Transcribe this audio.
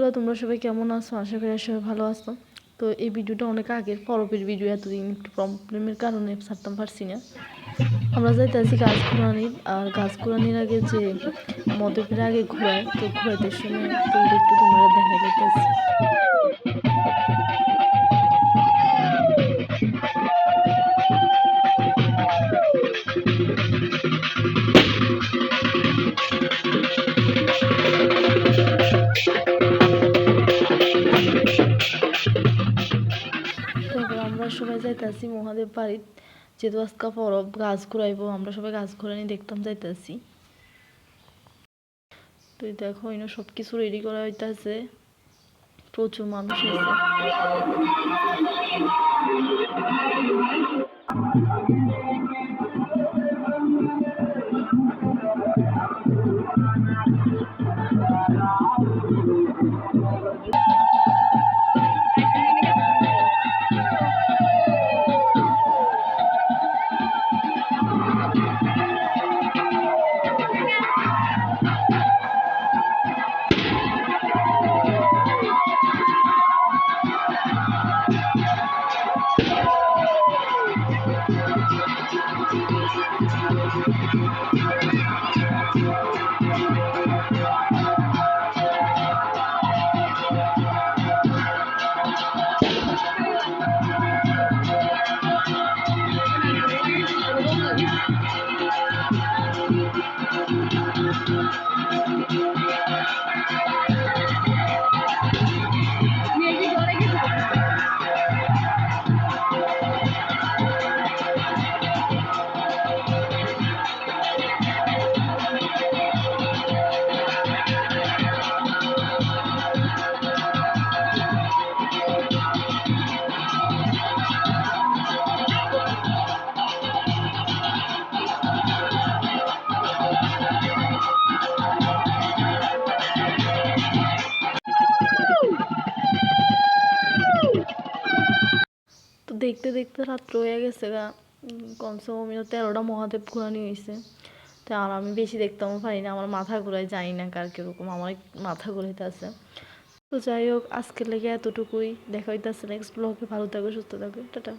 বন্ধুরা, তোমরা সবাই কেমন আছো? আশা করি সবাই ভালো আছো। তো এই ভিডিওটা অনেক আগের পরবের ভিডিও, এতদিন একটু প্রবলেমের কারণে ছাড়তাম পারছি না। আমরা যাইতেছি গাছ ঘোরানির, আর গাছ ঘোরানির আগে যে মদপের আগে ঘোরায়, তো ঘোরাইতে সময় তো একটু তোমরা দেখা যাইতেছি। তারপর আমরা সবাই যাইতেছি মহাদেব বাড়ির, যেহেতু আজকে পরব গাছ ঘুরাইবো, আমরা সবাই গাছ ঘুরানি দেখতাম যাইতেছি। তুই দেখো ইনো সব কিছু রেডি করা হইতাছে, প্রচুর মানুষ হয়েছে। তো দেখতে দেখতে রাত্র হয়ে গেছে গা, কমসে কম 13টা মহাদেব ঘোরানি হয়েছে। তো আর আমি বেশি দেখতেও পারি না, আমার মাথা ঘুরায়, জানি না কার কীরকম, আমার মাথা ঘুরাইতে আছে। তো যাই হোক, আজকের লেগে এতটুকুই। দেখা হইতেছে নেক্সট ব্লগে। ভালো থাকো, সুস্থ থাকো, টাটা।